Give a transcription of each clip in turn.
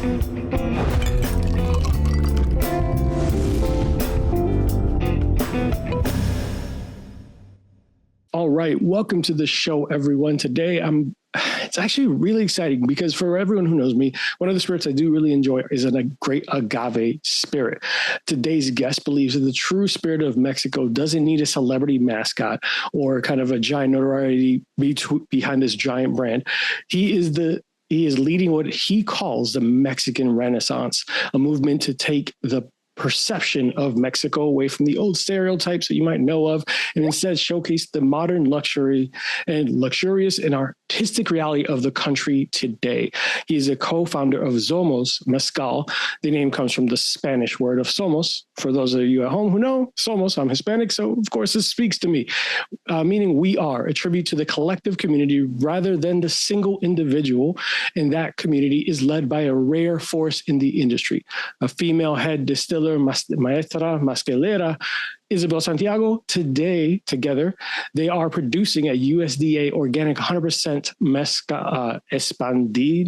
All right, welcome to the show, everyone. Today, it's actually really exciting because for everyone who knows me, one of the spirits I do really enjoy is a great agave spirit. Today's guest believes that the true spirit of Mexico doesn't need a celebrity mascot or kind of a giant notoriety behind this giant brand. He is leading what he calls the Mexican Renaissance, a movement to take the perception of Mexico away from the old stereotypes that you might know of, and instead showcase the modern luxury and luxurious and artistic reality of the country today. He is a co-founder of Zomoz Mezcal. The name comes from the Spanish word of somos. For those of you at home who know, somos, I'm Hispanic, so of course this speaks to me, meaning we are, a tribute to the collective community rather than the single individual, and that community is led by a rare force in the industry, a female head distiller, maestra mezcalera, Isabel Santiago. Today, together, they are producing a USDA organic 100% expanded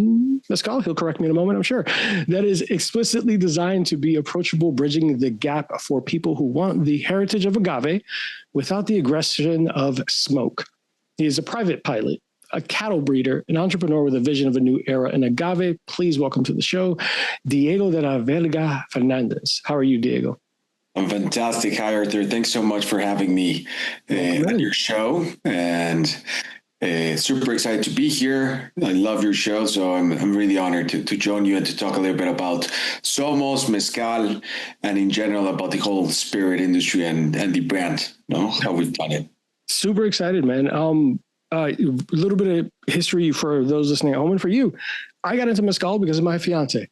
mezcal. He'll correct me in a moment, I'm sure. That is explicitly designed to be approachable, bridging the gap for people who want the heritage of agave without the aggression of smoke. He is a private pilot, a cattle breeder, an entrepreneur with a vision of a new era in agave. Please welcome to the show, Diego de la Vega Fernandez. How are you, Diego? I'm fantastic. Hi, Arthur. Thanks so much for having me on your show, and super excited to be here. I love your show, so I'm really honored to join you and to talk a little bit about Zomoz Mezcal and in general about the whole spirit industry and the brand, how we've done it. Super excited, man. A little bit of history for those listening at home and for you. I got into mezcal because of my fiance.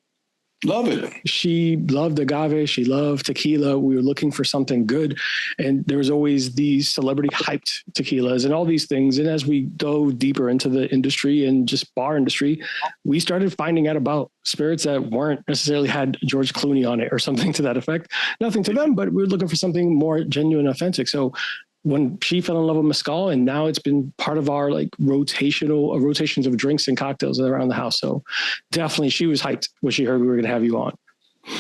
Love it. She loved agave. She loved tequila. We were looking for something good. And there was always these celebrity hyped tequilas and all these things. And as we dove deeper into the industry and just bar industry, we started finding out about spirits that weren't necessarily had George Clooney on it or something to that effect. Nothing to them, but we were looking for something more genuine, authentic. So when she fell in love with mezcal, and now it's been part of our rotations of drinks and cocktails around the house. So definitely she was hyped when she heard we were going to have you on.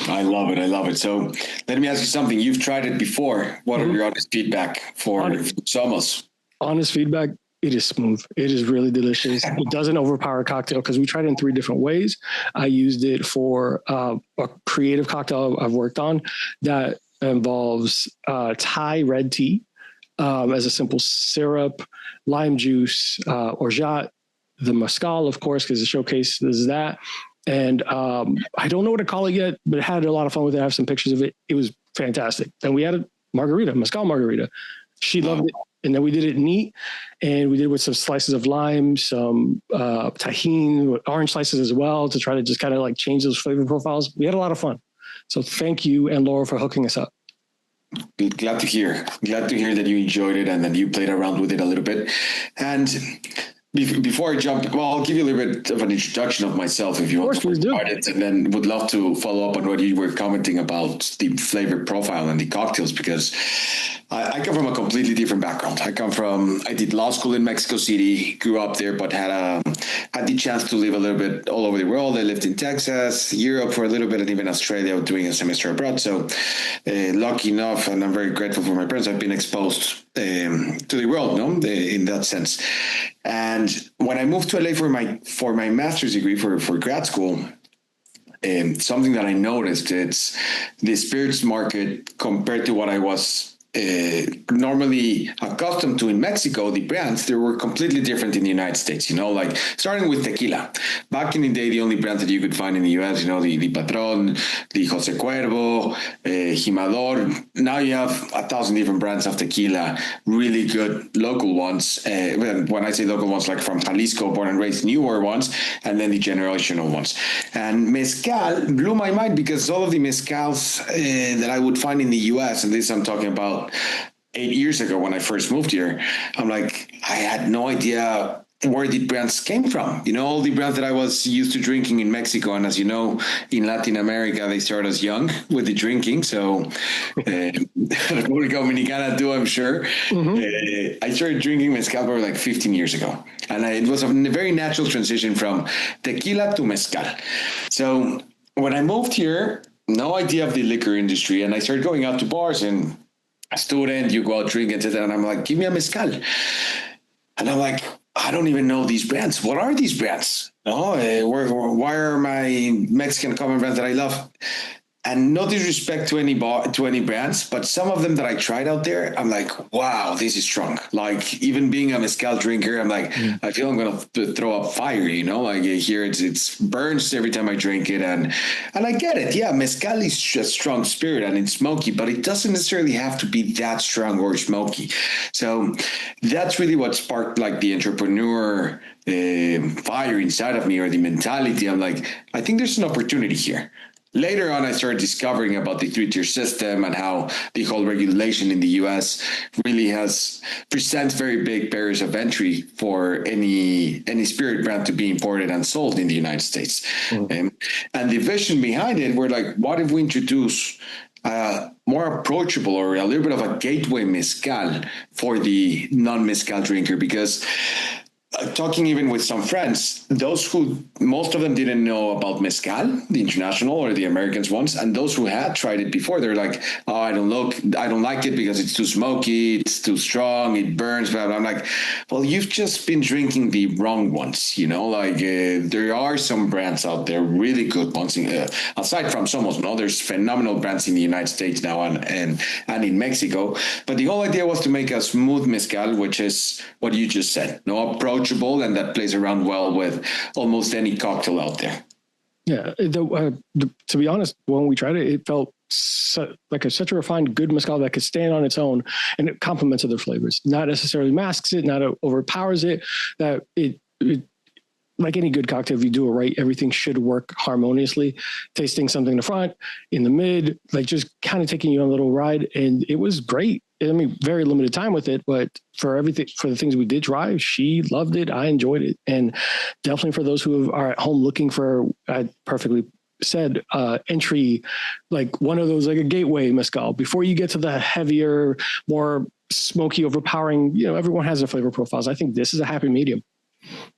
I love it. I love it. So let me ask you something. You've tried it before. What are your honest feedback for Zomoz? Honest feedback. It is smooth. It is really delicious. It doesn't overpower a cocktail because we tried it in 3 different ways. I used it for a creative cocktail I've worked on that involves Thai red tea, as a simple syrup, lime juice, orgeat, the mezcal, of course, because the showcase is that. And I don't know what to call it yet, but I had a lot of fun with it. I have some pictures of it. It was fantastic. And we had a margarita, mezcal margarita. She loved it. And then we did it neat, and we did it with some slices of lime, some tahini, orange slices as well, to try to just kind of like change those flavor profiles. We had a lot of fun. So thank you and Laura for hooking us up. Glad to hear that you enjoyed it and that you played around with it a little bit. And before I jump, I'll give you a little bit of an introduction of myself if you want to start it, and then would love to follow up on what you were commenting about the flavor profile and the cocktails, because I come from a completely different background. I did law school in Mexico City, grew up there, but had the chance to live a little bit all over the world. I lived in Texas, Europe for a little bit, and even Australia doing a semester abroad. So lucky enough, and I'm very grateful for my parents, I've been exposed to the world, in that sense. And when I moved to LA for my master's degree for grad school, something that I noticed, it's the spirits market compared to what I was normally accustomed to in Mexico. The brands, they were completely different in the United States, like starting with tequila. Back in the day, the only brand that you could find in the US, the Patron, the Jose Cuervo, Jimador. Now you have 1,000 different brands of tequila, really good local ones. When I say local ones, like from Jalisco, born and raised, newer ones, and then the generational ones. And mezcal blew my mind because all of the mezcals that I would find in the US, and this I'm talking about 8 years ago when I first moved here, I'm like, I had no idea where the brands came from. All the brands that I was used to drinking in Mexico. And as you know, in Latin America, they start us young with the drinking. So República Dominicana too, I'm sure. Mm-hmm. I started drinking mezcal probably like 15 years ago. And it was a very natural transition from tequila to mezcal. So when I moved here, no idea of the liquor industry, and I started going out to bars and a student, you go out drinking, and I'm like, give me a mezcal. And I'm like, I don't even know these brands. What are these brands? Oh, why are my Mexican common brands that I love? And no disrespect to any brands, but some of them that I tried out there, I'm like, wow, this is strong. Like even being a mezcal drinker, I'm like, I feel I'm gonna throw up fire. Like here it's burns every time I drink it, and I get it. Yeah, mezcal is a strong spirit and it's smoky, but it doesn't necessarily have to be that strong or smoky. So that's really what sparked like the entrepreneur fire inside of me, or the mentality. I'm like, I think there's an opportunity here. Later on, I started discovering about the three-tier system and how the whole regulation in the U.S. really presents very big barriers of entry for any spirit brand to be imported and sold in the United States. Mm-hmm. And the vision behind it, we're like, what if we introduce more approachable or a little bit of a gateway mezcal for the non-mezcal drinker? Because talking even with some friends, most of them didn't know about mezcal, the international or the Americans ones, and those who had tried it before, they're like, "Oh, I don't like it because it's too smoky, it's too strong, it burns." But I'm like, "Well, you've just been drinking the wrong ones, there are some brands out there, really good ones. Aside from Zomoz, there's phenomenal brands in the United States now and in Mexico. But the whole idea was to make a smooth mezcal, which is what you just said, approachable, and that plays around well with almost any cocktail out there." Yeah, to be honest, when we tried it, it felt like such a refined, good mezcal that could stand on its own, and it complements other flavors. Not necessarily masks it, not overpowers it. That it like any good cocktail, if you do it right, everything should work harmoniously. Tasting something in the front, in the mid, like just kind of taking you on a little ride, and it was great. I mean, very limited time with it, but for the things we did try, she loved it. I enjoyed it. And definitely for those who are at home looking for, I perfectly said, entry, like one of those, like a gateway mezcal, before you get to the heavier, more smoky, overpowering, everyone has their flavor profiles. I think this is a happy medium.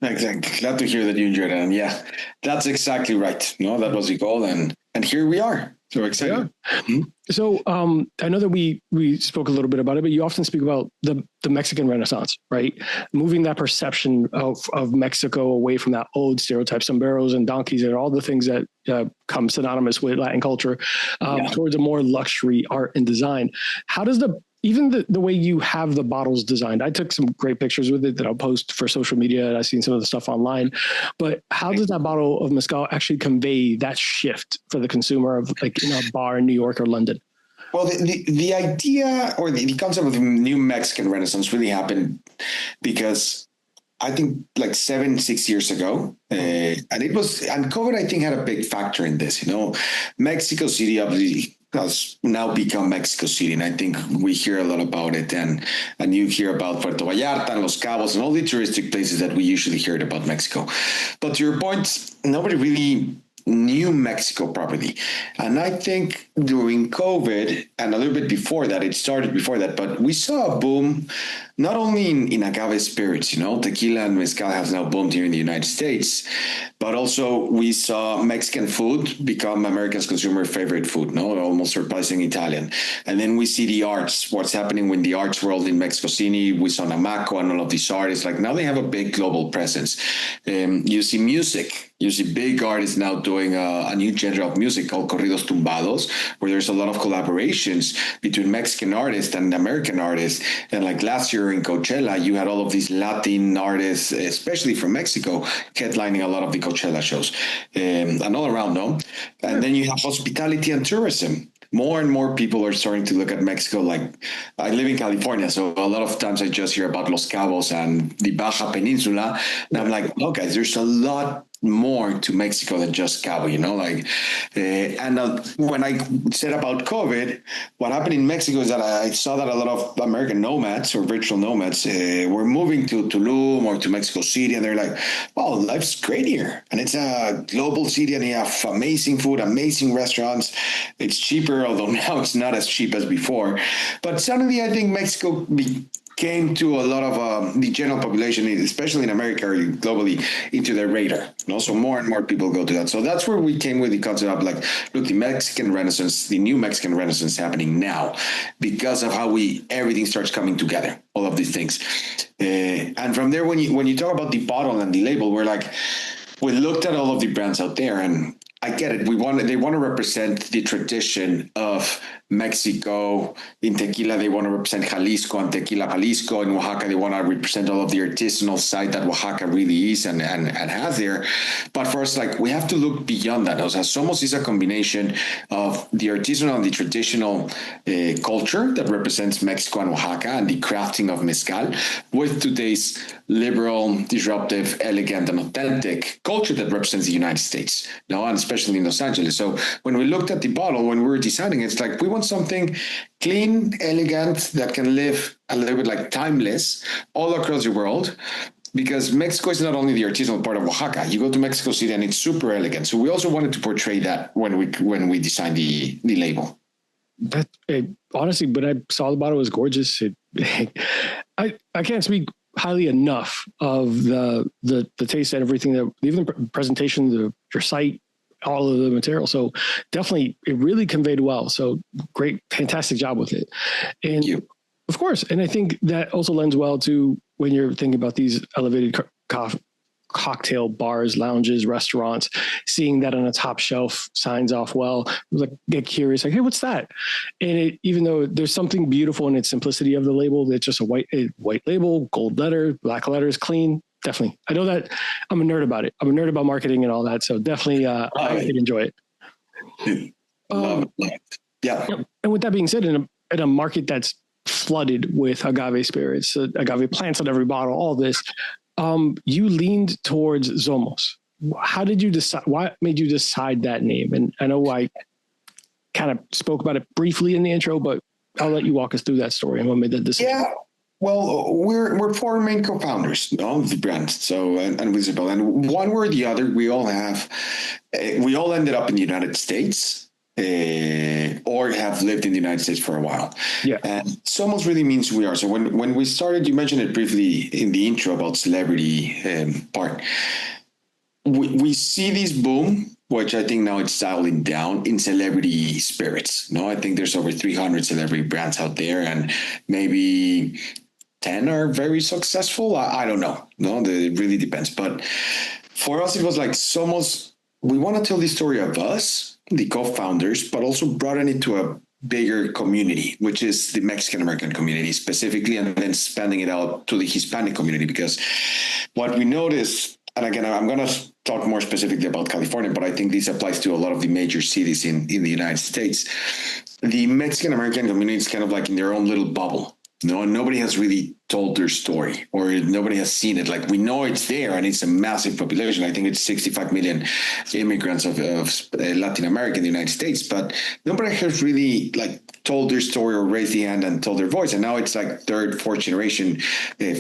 Exactly. Glad to hear that you enjoyed it. And yeah, that's exactly right. That was the goal. And here we are. So excited. Yeah. Mm-hmm. So I know that we spoke a little bit about it, but you often speak about the Mexican Renaissance, right? Moving that perception of Mexico away from that old stereotype, sombreros and donkeys and all the things that come synonymous with Latin culture towards a more luxury art and design. How does even the way you have the bottles designed, I took some great pictures with it that I'll post for social media, and I've seen some of the stuff online, but how does that bottle of mezcal actually convey that shift for the consumer of like in a bar in New York or London? Well, the idea or the concept of the new Mexican Renaissance really happened because I think like 7-6 years ago, and COVID, I think, had a big factor in this. Mexico City obviously has now become Mexico City, and I think we hear a lot about it, and you hear about Puerto Vallarta and Los Cabos and all the touristic places that we usually heard about Mexico. But to your point, nobody really knew Mexico properly. And I think during COVID and a little bit before that, it started before that, but we saw a boom not only in agave spirits, tequila and mezcal has now boomed here in the United States, but also we saw Mexican food become Americans' consumer favorite food, almost surpassing Italian. And then we see the arts, what's happening with the arts world in Mexico City. We saw Namaco and all of these artists. Like now they have a big global presence. You see music. You see big artists now doing a new genre of music called corridos tumbados, where there's a lot of collaborations between Mexican artists and American artists. And like last year in Coachella, you had all of these Latin artists, especially from Mexico, headlining a lot of the Coachella shows and all around, And then you have hospitality and tourism. More and more people are starting to look at Mexico. Like I live in California, so a lot of times I just hear about Los Cabos and the Baja Peninsula. And I'm like, oh, guys, there's a lot more to Mexico than just Cabo, when I said about COVID, what happened in Mexico is that I saw that a lot of American nomads or virtual nomads were moving to Tulum or to Mexico City, and they're like, "Oh, life's great here, and it's a global city, and you have amazing food, amazing restaurants. It's cheaper, although now it's not as cheap as before." But suddenly, I think Mexico came to a lot of the general population, especially in America or globally, into their radar. And also more and more people go to that. So that's where we came with the concept of like, look, the Mexican Renaissance, the new Mexican Renaissance happening now because of how everything starts coming together, all of these things. And from there, when you talk about the bottle and the label, we looked at all of the brands out there, and I get it. They want to represent the tradition of Mexico. In tequila, they want to represent Jalisco and tequila Jalisco. In Oaxaca, they want to represent all of the artisanal side that Oaxaca really is and has there. But for us, like, we have to look beyond that. Somos is a combination of the artisanal and the traditional culture that represents Mexico and Oaxaca and the crafting of mezcal with today's liberal, disruptive, elegant, and authentic culture that represents the United States, and especially in Los Angeles. So when we looked at the bottle, when we were designing it, it's like we want something clean, elegant, that can live a little bit like timeless all across the world. Because Mexico is not only the artisanal part of Oaxaca. You go to Mexico City and it's super elegant. So we also wanted to portray that when we designed the label. Honestly, when I saw the bottle, it was gorgeous. I can't speak highly enough of the taste and everything, that even the presentation, your site, all of the material. So definitely, it really conveyed well. So great, fantastic job with it. And Thank you. Of course. And I think that also lends well to when you're thinking about these elevated cocktail bars, lounges, restaurants, seeing that on a top shelf signs off well, like, get curious, like, hey, what's that? And even though there's something beautiful in its simplicity of the label, it's just a white label, gold letter, black letters, clean. Definitely. I know that I'm a nerd about it. I'm a nerd about marketing and all that. So definitely I can enjoy it. Love it. Yeah. And with that being said, in a market that's flooded with agave spirits, agave plants on every bottle, all this, you leaned towards Zomoz. How did you decide? What made you decide that name? And I know I kind of spoke about it briefly in the intro, but I'll let you walk us through that story and what made that decision. Yeah. Well, we're four main co-founders of the brand. So, and with Isabel, and one way or the other, we all ended up in the United States. Or have lived in the United States for a while. Yeah. And Somos really means we are. So when we started, you mentioned it briefly in the intro about celebrity part. We see this boom, which I think now it's dialing down in celebrity spirits. I think there's over 300 celebrity brands out there, and maybe 10 are very successful. I don't know. It really depends. But for us, it was like Somos, we want to tell the story of us, the co-founders, but also broaden it to a bigger community, which is the Mexican American community specifically, and then expanding it out to the Hispanic community. Because what we noticed, and again, I'm going to talk more specifically about California, but I think this applies to a lot of the major cities in the United States. The Mexican American community is kind of like in their own little bubble. Nobody has really told their story, or nobody has seen it. Like, we know it's there, and it's a massive population. I think it's 65 million immigrants of Latin America in the United States, but nobody has really told their story or raised the hand and told their voice. And now it's like third, fourth generation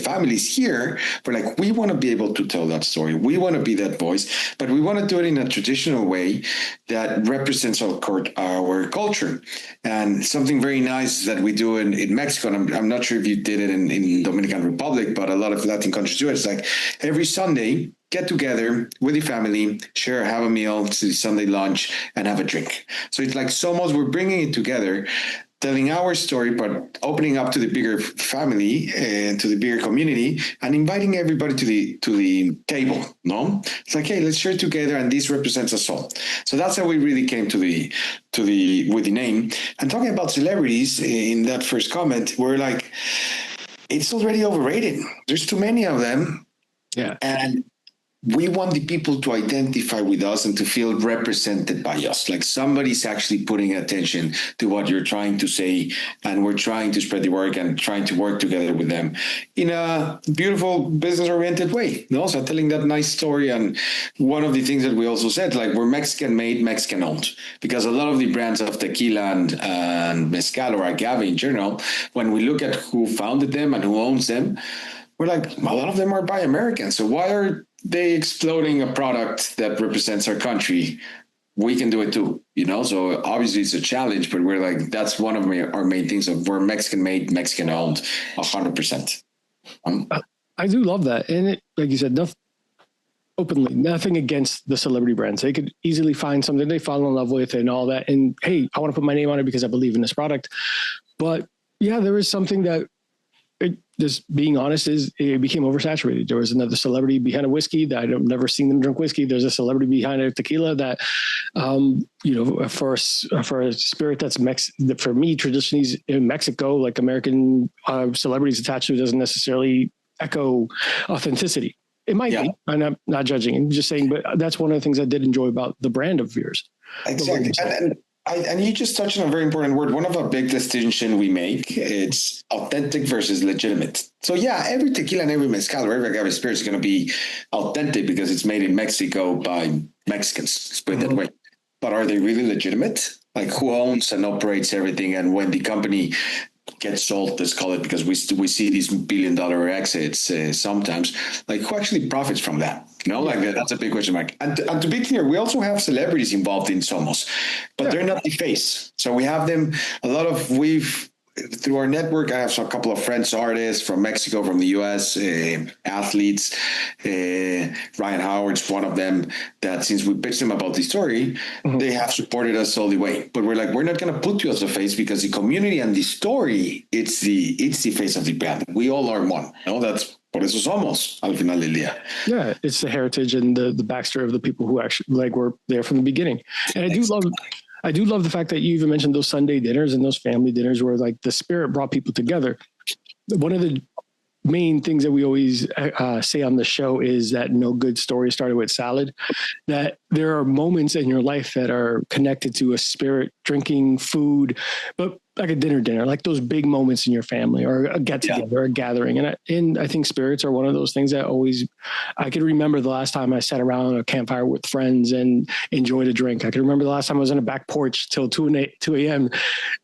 families here. But we want to be able to tell that story. We want to be that voice, but we want to do it in a traditional way that represents our culture. And something very nice that we do in Mexico, and I'm not sure if you did it in Dominican Republic, but a lot of Latin countries do it. It's like every Sunday, get together with the family, have a meal, it's the Sunday lunch, and have a drink. So it's like Somos, we're bringing it together, telling our story, but opening up to the bigger family and to the bigger community, and inviting everybody to the table. It's like, hey, let's share together, and this represents us all. So that's how we really came with the name. And talking about celebrities in that first comment, we're like, it's already overrated. There's too many of them. Yeah. And we want the people to identify with us and to feel represented by us. Like somebody's actually putting attention to what you're trying to say, and we're trying to spread the word and trying to work together with them in a beautiful, business-oriented way. So telling that nice story. And one of the things that we also said, we're Mexican-made, Mexican-owned, because a lot of the brands of tequila and mezcal or agave in general, when we look at who founded them and who owns them, we're like, a lot of them are by Americans. So why are they exploding a product that represents our country we can do it too, So obviously it's a challenge, but we're like, that's one of our main things of we're Mexican made, Mexican owned, 100%. I do love that. And it, like you said, openly, nothing against the celebrity brands. They could easily find something they fall in love with and all that. And hey, I want to put my name on it because I believe in this product. But yeah, there is something that, just being honest, it became oversaturated. There was another celebrity behind a whiskey that I've never seen them drink whiskey. There's a celebrity behind a tequila that, for a spirit that's that for me traditionally is in Mexico, like American celebrities attached to it, doesn't necessarily echo authenticity. It might be. I'm not judging. I'm just saying, but that's one of the things I did enjoy about the brand of yours. Exactly. And you just touched on a very important word. One of a big distinction we make, it's authentic versus legitimate. So yeah, every tequila and every mezcal or every agave spirit is going to be authentic because it's made in Mexico by Mexicans. Let's put it that way. But are they really legitimate? Like, who owns and operates everything? And when the company gets sold, let's call it, because we see these billion-dollar exits sometimes, like, who actually profits from that? Like that's a big question mark. And to be clear, we also have celebrities involved in Zomoz, but they're not the face. So we have them, through our network, I have a couple of friends, artists from Mexico, from the US, athletes. Ryan Howard's one of them that since we pitched them about the story, they have supported us all the way. But we're like, we're not going to put you as the face because the community and the story, it's the face of the brand. We all are one. That's por eso somos al final del día. Yeah, it's the heritage and the backstory of the people who actually were there from the beginning. And I do love the fact that you even mentioned those Sunday dinners and those family dinners where like the spirit brought people together. One of the main things that we always say on the show is that no good story started with salad, that there are moments in your life that are connected to a spirit, drinking, food, but like a dinner, like those big moments in your family or a get together, or a gathering. And I think spirits are one of those things that I could remember the last time I sat around a campfire with friends and enjoyed a drink. I can remember the last time I was on a back porch till 2 a.m.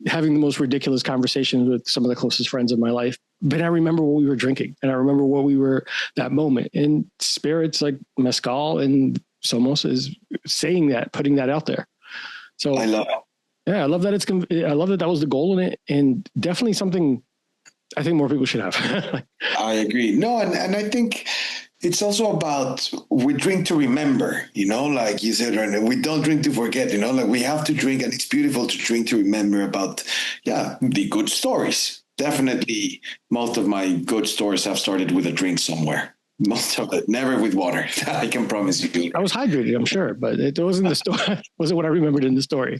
having the most ridiculous conversations with some of the closest friends of my life. But I remember what we were drinking and I remember what we were that moment. And spirits like mezcal and Zomoz is saying that, putting that out there. So I love it. Yeah, I love that I love that was the goal in it, and definitely something I think more people should have. I agree. No, and I think it's also about we drink to remember, like you said, René, we don't drink to forget, like we have to drink, and it's beautiful to drink to remember about, the good stories. Definitely, most of my good stories have started with a drink somewhere. Most of it, never with water. I can promise you. I was hydrated, I'm sure, but it wasn't the story. Wasn't what I remembered in the story.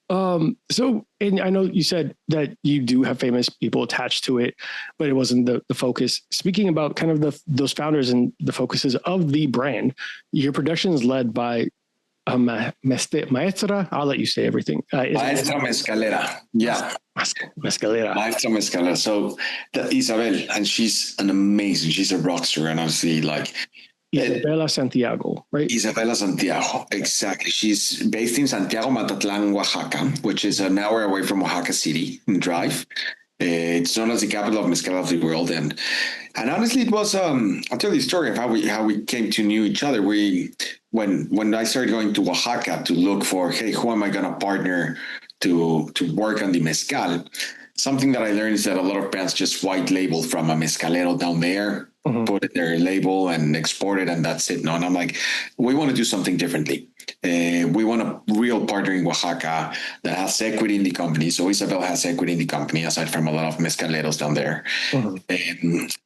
So, and I know you said that you do have famous people attached to it, but it wasn't the focus. Speaking about kind of those founders and the focuses of the brand, your production is led by Maestra. I'll let you say everything. Maestra Mezcalera. Yeah. Mezcalera. Maestra Mezcalera. So Isabel, and she's she's a rock star, and honestly, like, Isabel Santiago, right? Isabel Santiago, exactly. She's based in Santiago, Matatlan, Oaxaca, which is an hour away from Oaxaca City in drive. It's known as the capital of mezcal of the world, and honestly, it was. I'll tell you the story of how we came to know each other. When I started going to Oaxaca to look for, hey, who am I going to partner to work on the mezcal? Something that I learned is that a lot of brands just white label from a mezcalero down there, put their label and export it, and that's it. No, and I'm like, we want to do something differently. We want a real partner in Oaxaca that has equity in the company. So Isabel has equity in the company, aside from a lot of mezcaleros down there.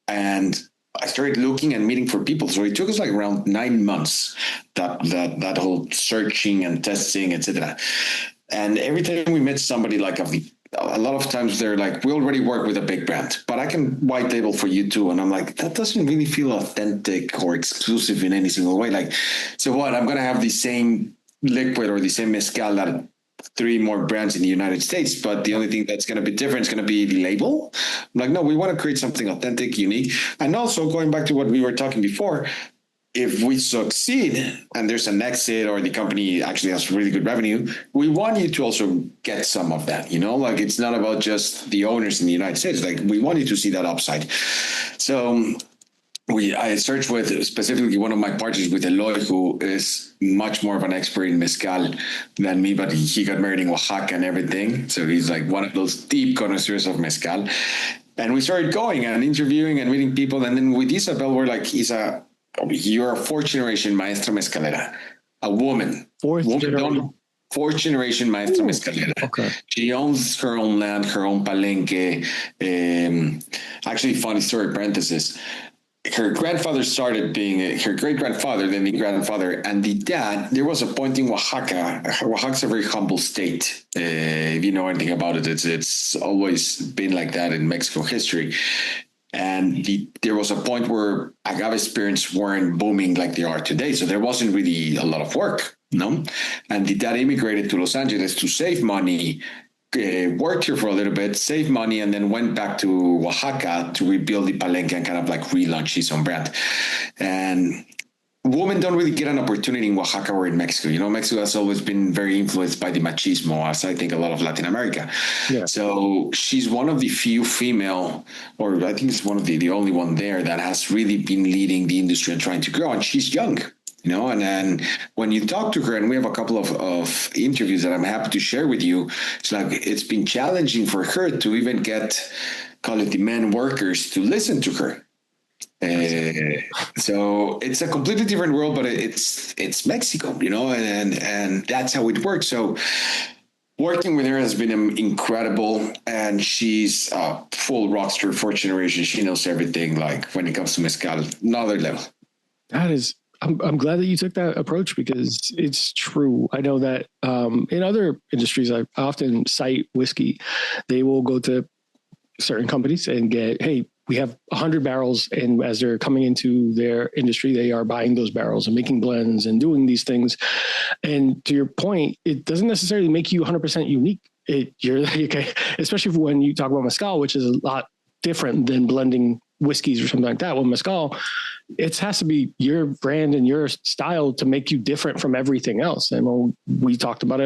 And I started looking and meeting for people. So it took us like around 9 months, that whole searching and testing, etc. And every time we met somebody like a lot of times they're like, we already work with a big brand, but I can white label for you too. And I'm like, that doesn't really feel authentic or exclusive in any single way. Like, so what? I'm going to have the same liquid or the same mezcal that 3 more brands in the United States, but the only thing that's going to be different is going to be the label. I'm like, no, we want to create something authentic, unique. And also going back to what we were talking before, if we succeed and there's an exit or the company actually has really good revenue, we want you to also get some of that, like it's not about just the owners in the United States. Like we want you to see that upside. So I searched with specifically one of my partners with Eloy, who is much more of an expert in mezcal than me, but he got married in Oaxaca and everything. So he's like one of those deep connoisseurs of mezcal. And we started going and interviewing and meeting people. And then with Isabel, we're like, you're a fourth generation maestra mezcalera, a woman. Fourth generation maestra mezcalera. Okay. She owns her own land, her own palenque. Actually, funny story, parenthesis. Her grandfather started being her great grandfather, then the grandfather, and the dad. There was a point in Oaxaca. Oaxaca's a very humble state. If you know anything about it, it's always been like that in Mexico history. And there was a point where agave spirits weren't booming like they are today. So there wasn't really a lot of work, no? And the dad immigrated to Los Angeles to save money, worked here for a little bit, saved money, and then went back to Oaxaca to rebuild the palenque and kind of like relaunch his own brand. And women don't really get an opportunity in Oaxaca or in Mexico. You know, Mexico has always been very influenced by the machismo, as I think a lot of Latin America. Yeah. So she's one of the few female, or I think it's one of the only one there that has really been leading the industry and trying to grow. And she's young. You know, and then when you talk to her, and we have a couple of interviews that I'm happy to share with you, it's like it's been challenging for her to even get, call it the men workers, to listen to her. So it's a completely different world, but it's Mexico, you know, and that's how it works. So working with her has been incredible, and she's a full rockstar, fourth generation. She knows everything, like when it comes to mezcal, another level. That is. I'm glad that you took that approach, because it's true. I know that in other industries, I often cite whiskey. They will go to certain companies and get, hey, we have 100 barrels. And as they're coming into their industry, they are buying those barrels and making blends and doing these things. And to your point, it doesn't necessarily make you 100% unique. You're okay, especially when you talk about mezcal, which is a lot different than blending whiskeys or something like that. With mezcal, it has to be your brand and your style to make you different from everything else. And we talked about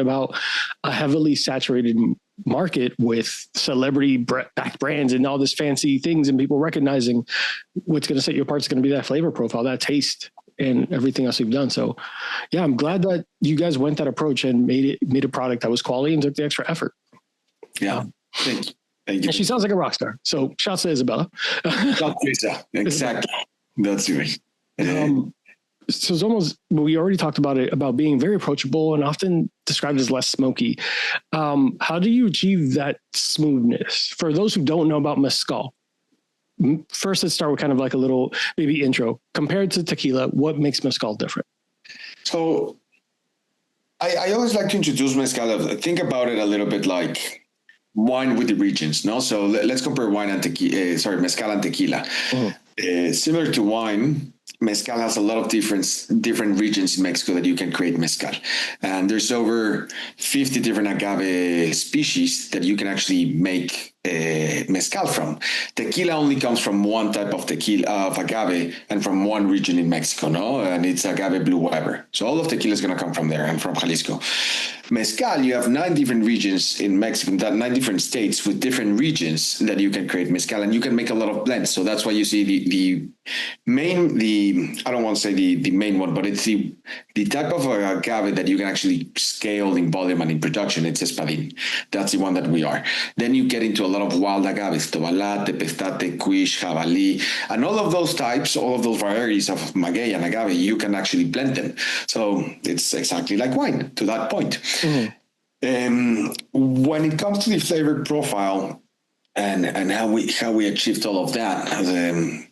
a heavily saturated market with celebrity backed brands and all this fancy things, and people recognizing what's going to set you apart is going to be that flavor profile, that taste, and everything else you've done. So yeah, I'm glad that you guys went that approach and made a product that was quality and took the extra effort. Yeah. Thank you. And she sounds like a rock star. So shouts to Isabella. Exactly. That's right. So Zomoz, we already talked about it, about being very approachable and often described as less smoky. How do you achieve that smoothness? For those who don't know about mezcal, first let's start with kind of like a little maybe intro. Compared to tequila, what makes mezcal different? So I always like to introduce mezcal. Think about it a little bit like wine with the regions, no? So let's compare wine and tequila, mezcal and tequila. Mm-hmm. Similar to wine, mezcal has a lot of different regions in Mexico that you can create mezcal. And there's over 50 different agave species that you can actually make mezcal from. Tequila only comes from one type of agave and from one region in Mexico, no? And it's agave blue Weber. So all of tequila is going to come from there. I'm from Jalisco. Mezcal, you have 9 different regions in Mexico, 9 different states with different regions that you can create mezcal, and you can make a lot of blends. So that's why you see the main, I don't want to say the main one, but it's the type of agave that you can actually scale in volume and in production. It's espadín. That's the one that we are. Then you get into a lot of wild agaves, tobalate, pestate, cuish, jabalí, and all of those types, all of those varieties of maguey and agave, you can actually blend them. So it's exactly like wine to that point. Mm-hmm. When it comes to the flavor profile and how we achieved all of that,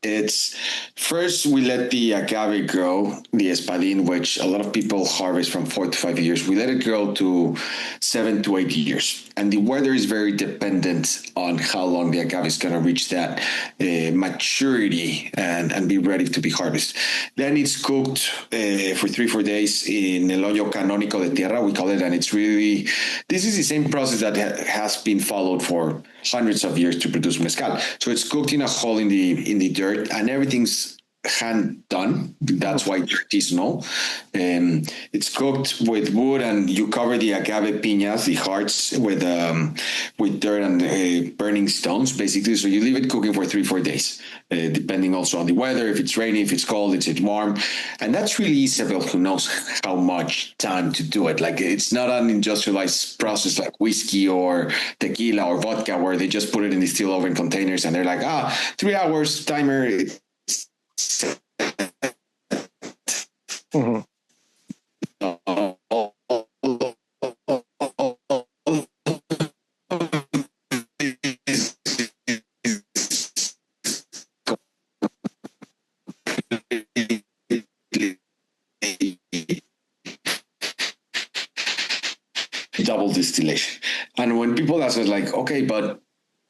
it's first we let the agave grow, the espadín, which a lot of people harvest from 4 to 5 years. We let it grow to 7 to 8 years, and the weather is very dependent on how long the agave is going to reach that maturity and be ready to be harvested. Then it's cooked for 3-4 days in el hoyo canónico de tierra, we call it, and it's really, this is the same process that has been followed for hundreds of years to produce mezcal. So it's cooked in a hole in the dirt, and everything's hand done. That's why it's artisanal. It's cooked with wood, and you cover the agave piñas, the hearts, with dirt and burning stones, basically. So you leave it cooking for 3-4 days, depending also on the weather. If it's rainy, if it's cold, if it's warm, and that's really Isabel who knows how much time to do it. Like, it's not an industrialized process like whiskey or tequila or vodka, where they just put it in the steel oven containers and they're like, 3 hours timer. Mm-hmm. Double distillation. And when people ask us, like, okay, but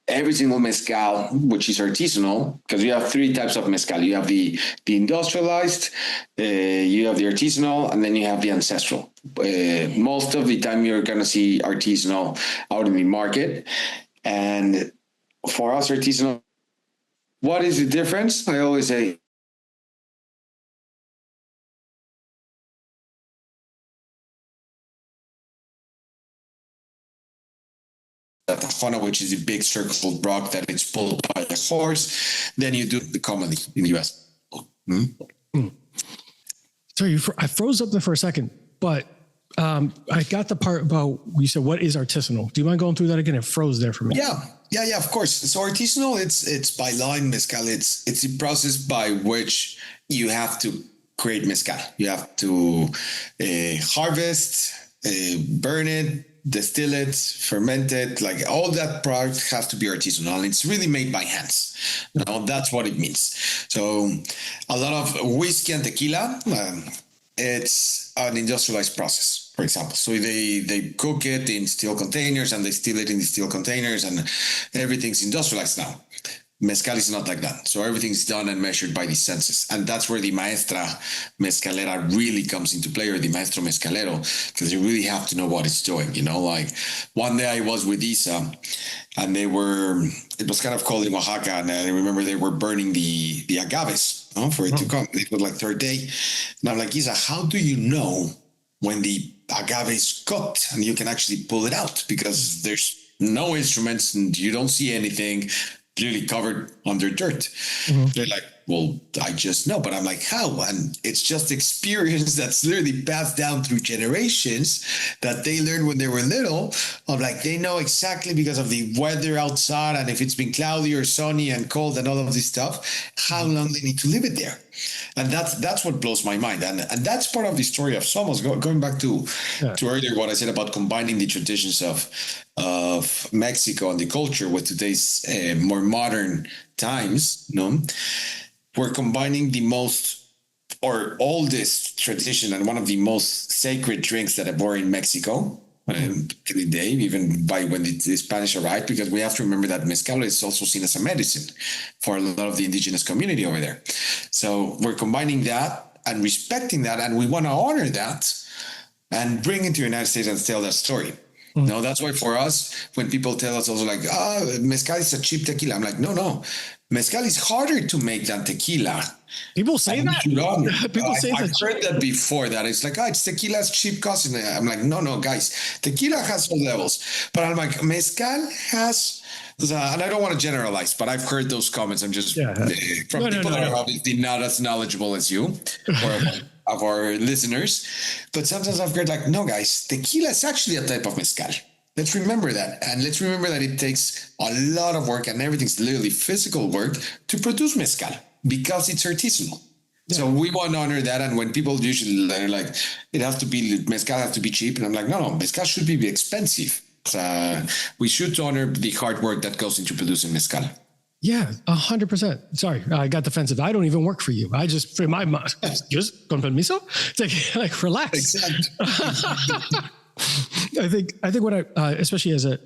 every single mezcal, which is artisanal, because you have 3 types of mezcal. You have the industrialized, you have the artisanal, and then you have the ancestral. Most of the time, you're going to see artisanal out in the market. And for us, artisanal, what is the difference? I always say, Tafona, which is a big circled rock that it's pulled by a horse. Then you do the commonly in the US. Sorry, I froze up there for a second, but I got the part about, you said, what is artisanal? Do you mind going through that again? It froze there for me. Yeah, of course. So artisanal, it's by law in mezcal. It's the process by which you have to create mezcal. You have to harvest, burn it, distill it, ferment it, like all that product has to be artisanal, and it's really made by hands. That's what it means. So a lot of whiskey and tequila, it's an industrialized process, for example. So they cook it in steel containers and they still it in the steel containers, and everything's industrialized now. Mezcal is not like that. So everything's done and measured by the senses. And that's where the maestra mezcalera really comes into play, or the maestro mezcalero, because you really have to know what it's doing. Like one day I was with Isa, and it was kind of cold in Oaxaca, and I remember they were burning the agaves for it to come. It was like 3rd day. And I'm like, Isa, how do you know when the agave is cooked and you can actually pull it out? Because there's no instruments and you don't see anything, clearly covered under dirt. They're like, well, I just know. But I'm like, how? And it's just experience that's literally passed down through generations that they learned when they were little. Of like, they know exactly, because of the weather outside, and if it's been cloudy or sunny and cold and all of this stuff, how long they need to leave it there. And that's what blows my mind. And that's part of the story of Zomoz. Going back to earlier what I said about combining the traditions of Mexico and the culture with today's more modern times. We're combining the most or oldest tradition and one of the most sacred drinks that are born in Mexico to the day, even by when the Spanish arrived, because we have to remember that mezcal is also seen as a medicine for a lot of the indigenous community over there. So we're combining that and respecting that, and we want to honor that and bring it to the United States and tell that story. No, that's why for us, when people tell us also like, mezcal is a cheap tequila, I'm like, no. Mezcal is harder to make than tequila. People say that. People say I've heard that before, that it's like, it's tequila's cheap cost. And I'm like, no, guys, tequila has some levels. But I'm like, mezcal has, and I don't want to generalize, but I've heard those comments. I'm just from people that are obviously not as knowledgeable as you or of our listeners. But sometimes I've heard like, no, guys, tequila is actually a type of mezcal. Let's remember that. And let's remember that it takes a lot of work, and everything's literally physical work to produce mezcal because it's artisanal. Yeah. So we want to honor that. And when people usually they're like, mezcal has to be cheap. And I'm like, no, mezcal should be expensive. We should honor the hard work that goes into producing mezcal. Yeah, 100%. Sorry, I got defensive. I don't even work for you. I just, for my mind, just con permiso. It's like relax. Exactly. I think what I, especially as a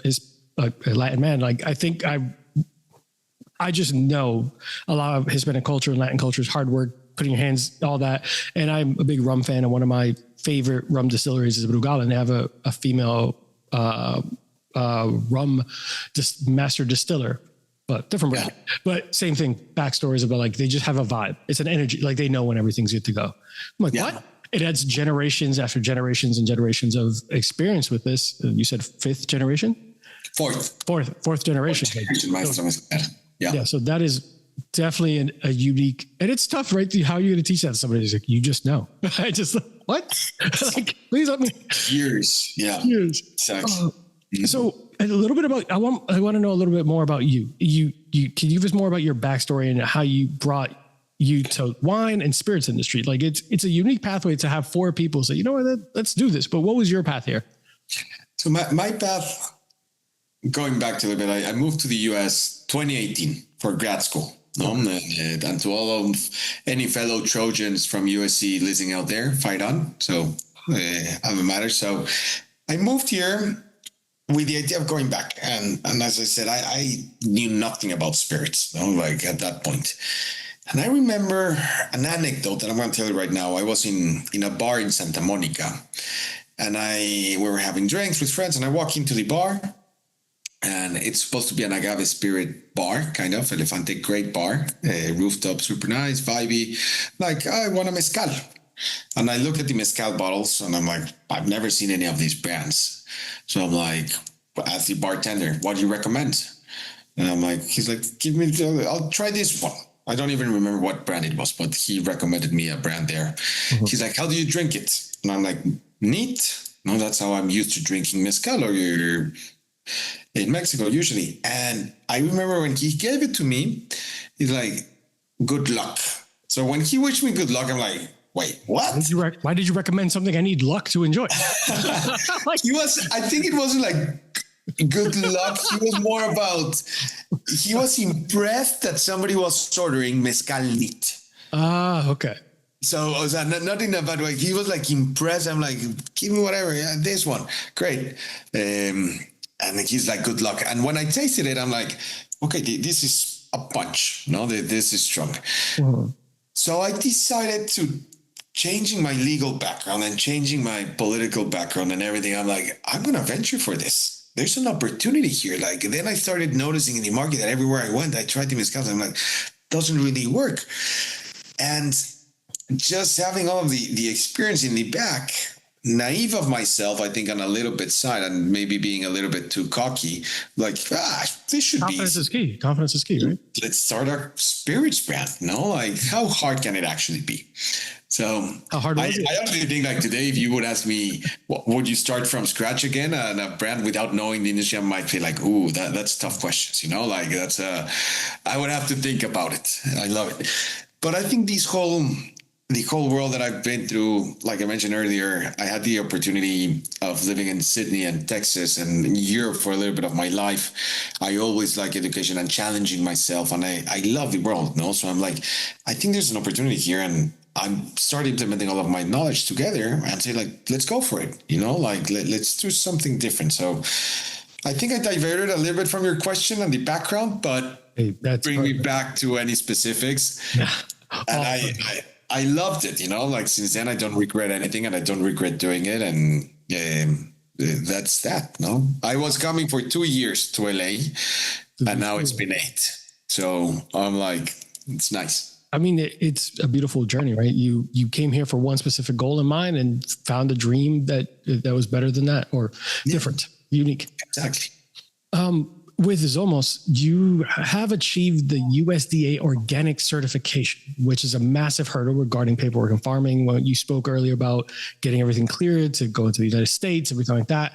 Latin man, like I think I just know a lot of Hispanic culture and Latin culture is hard work, putting your hands, all that. And I'm a big rum fan, and one of my favorite rum distilleries is Brugal, and they have a female rum master distiller. but different brand. Yeah. But same thing, backstories about like, they just have a vibe. It's an energy. Like they know when everything's good to go. I'm like, what? It adds generations after generations and generations of experience with this. You said fifth generation? Fourth generation. Yeah. So that is definitely a unique, and it's tough, right? How are you going to teach that to somebody who's like, you just know? I just, what? Like, please let me. Years. Yeah. Years. Exactly. So a little bit about, I want to know a little bit more about you. You can you give us more about your backstory and how you brought you to wine and spirits industry? Like it's a unique pathway to have four people say, you know what, let's do this. But what was your path here? So my path, going back to a little bit, I moved to the US 2018 for grad school. And to all of any fellow Trojans from USC listening out there, fight on. So alma mater. So I moved here with the idea of going back. And as I said, I knew nothing about spirits, like at that point. And I remember an anecdote that I'm going to tell you right now. I was in a bar in Santa Monica, and we were having drinks with friends, and I walk into the bar, and it's supposed to be an agave spirit bar, kind of Elefante, great bar, rooftop, super nice, vibey. Like, I want a mezcal. And I look at the mezcal bottles, and I'm like, I've never seen any of these brands. So I'm like, ask the bartender, what do you recommend? And I'm like, he's like, I'll try this one. I don't even remember what brand it was, but he recommended me a brand there. Mm-hmm. He's like, how do you drink it? And I'm like, neat. No, that's how I'm used to drinking mezcal or in Mexico usually. And I remember when he gave it to me, he's like, good luck. So when he wished me good luck, I'm like, wait, what? Why did you recommend something I need luck to enjoy? I think it wasn't like good luck. He was impressed that somebody was ordering mezcal neat. Ah, okay. So I was not in a bad way. He was like impressed. I'm like, give me whatever. Yeah, this one. Great. And he's like, good luck. And when I tasted it, I'm like, okay, this is a punch. No, this is strong. Mm-hmm. So I decided to changing my legal background and changing my political background and everything. I'm like, I'm going to venture for this. There's an opportunity here. Like, then I started noticing in the market that everywhere I went, I tried the mezcal. I'm like, doesn't really work. And just having all of the experience in the back, naive of myself, I think on a little bit side and maybe being a little bit too cocky, like, this should Confidence is key. Confidence is key, right? Let's start a spirits brand. No, like how hard can it actually be? So how hard was it? I honestly think like today, if you would ask me, would you start from scratch again and a brand without knowing the industry, I might feel like, ooh, that's tough questions, like that's I would have to think about it. I love it. But I think the whole world that I've been through, like I mentioned earlier, I had the opportunity of living in Sydney and Texas and in Europe for a little bit of my life. I always like education and challenging myself, and I love the world, So I'm like, I think there's an opportunity here, and I'm starting implementing all of my knowledge together and say, like, let's go for it, like let's do something different. So I think I diverted a little bit from your question and the background, but bring me back to any specifics. Yeah. And I loved it, like since then I don't regret anything and I don't regret doing it. And that's that. No, I was coming for 2 years to LA and now it's been 8. So I'm like, it's nice. I mean, it's a beautiful journey, right? You came here for one specific goal in mind and found a dream that was better than that or different, unique. Exactly. With Zomoz, you have achieved the USDA organic certification, which is a massive hurdle regarding paperwork and farming. When you spoke earlier about getting everything cleared to go into the United States, everything like that.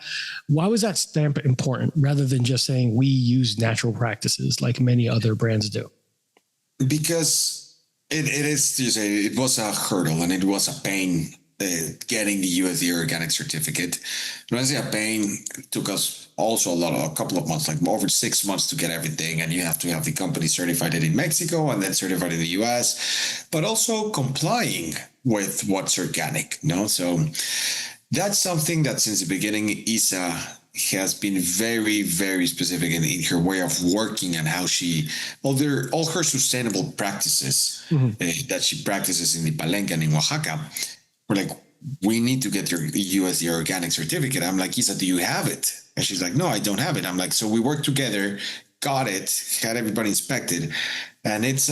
Why was that stamp important rather than just saying we use natural practices like many other brands do? Because it was a hurdle and it was a pain getting the USDA organic certificate. When I say a pain, it took us also a couple of months, like over 6 months to get everything. And you have to have the company certified in Mexico and then certified in the US, but also complying with what's organic. So that's something that since the beginning, Isa has been very, very specific in her way of working and how all her sustainable practices that she practices in the Palenque and in Oaxaca. We're like, we need to get your USDA organic certificate. I'm like, Isa, do you have it? And she's like, no, I don't have it. I'm like, so we work together, got it, had everybody inspected, and it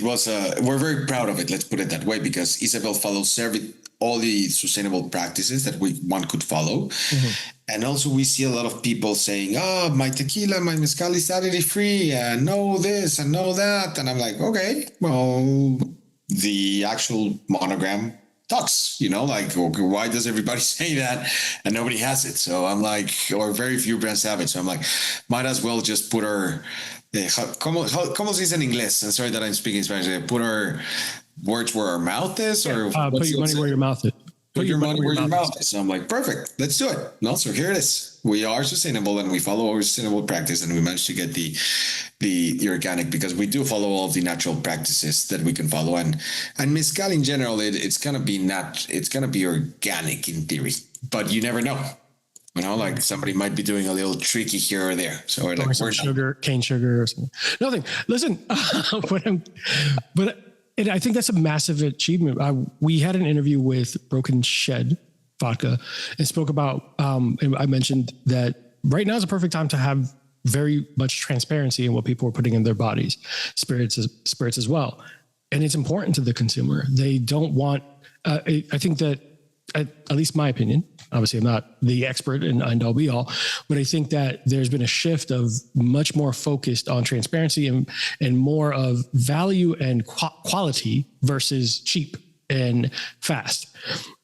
was we're very proud of it. Let's put it that way, because Isabel follows all the sustainable practices that one could follow. Mm-hmm. And also we see a lot of people saying, oh, my tequila, my mezcal is additivo free, and know this and know that. And I'm like, okay, well, the actual monogram talks, like, okay, why does everybody say that and nobody has it? So I'm like, or very few brands have it. So I'm like, might as well just put our, ¿cómo se dice en inglés? I'm sorry that I'm speaking Spanish. Put our words where our mouth is, or put your money where your mouth is. Put your money where your mouth is. So I'm like, perfect, let's do it. No, so here it is. We are sustainable, and we follow our sustainable practice, and we managed to get the organic, because we do follow all of the natural practices that we can follow. And mezcal in general, it's gonna be it's gonna be organic in theory, but you never know. Like somebody might be doing a little tricky here or there. So we're like, cane sugar or something. Nothing. Listen, and I think that's a massive achievement. We had an interview with Broken Shed Vodka and spoke about, and I mentioned that right now is a perfect time to have very much transparency in what people are putting in their bodies, spirits as well. And it's important to the consumer. They don't want, I think that, at least my opinion, obviously I'm not the expert and all be all, but I think that there's been a shift of much more focused on transparency and more of value and quality versus cheap and fast.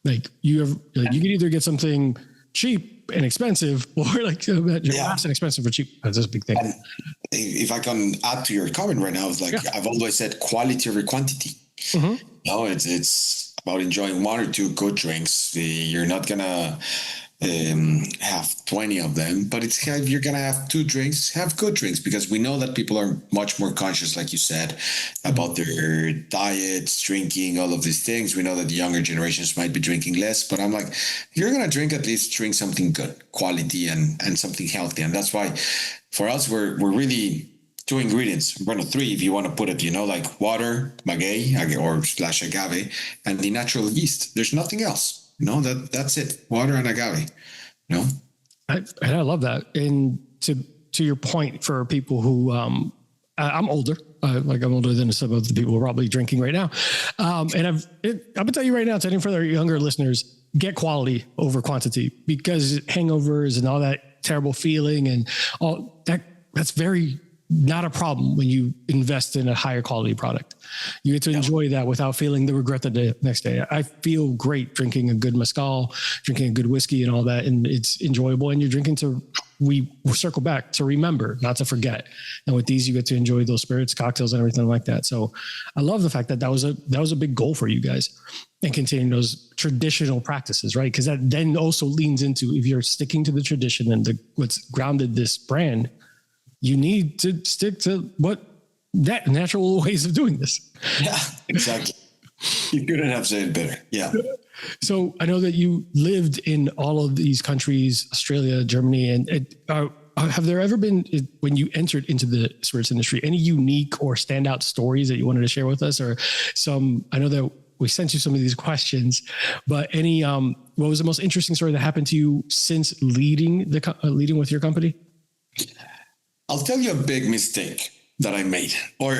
Like you can either get something cheap and expensive, or like fast and expensive for cheap. That's a big thing. And if I can add to your comment right now, it's like, I've always said quality over quantity. Mm-hmm. No, it's about enjoying one or two good drinks. You're not gonna have 20 of them, but if you're gonna have 2 drinks, have good drinks, because we know that people are much more conscious, like you said, about their diets, drinking, all of these things. We know that the younger generations might be drinking less, but I'm like, if you're gonna drink, at least drink something good, quality, and something healthy. And that's why for us, we're really 2 ingredients, 3 if you want to put it, like water, maguey or /agave, and the natural yeast. There's nothing else. That's it. Water and agave. I love that. And to your point, for people who I'm older, I'm older than some of the people who are probably drinking right now. And I'm gonna tell you right now, to any further younger listeners, get quality over quantity, because hangovers and all that terrible feeling and all that's very not a problem when you invest in a higher quality product. You get to enjoy that without feeling the regret the next day. I feel great drinking a good mezcal, drinking a good whiskey and all that. And it's enjoyable. And you're drinking we circle back to remember, not to forget. And with these, you get to enjoy those spirits, cocktails, and everything like that. So I love the fact that was a big goal for you guys, and continuing those traditional practices, right? Because that then also leans into, if you're sticking to the tradition and what's grounded this brand, you need to stick to that natural ways of doing this. Yeah, exactly. You couldn't have said it better. Yeah. So I know that you lived in all of these countries, Australia, Germany, and have there ever been, when you entered into the spirits industry, any unique or standout stories that you wanted to share with us, or I know that we sent you some of these questions, but what was the most interesting story that happened to you since leading with your company? I'll tell you a big mistake that I made, or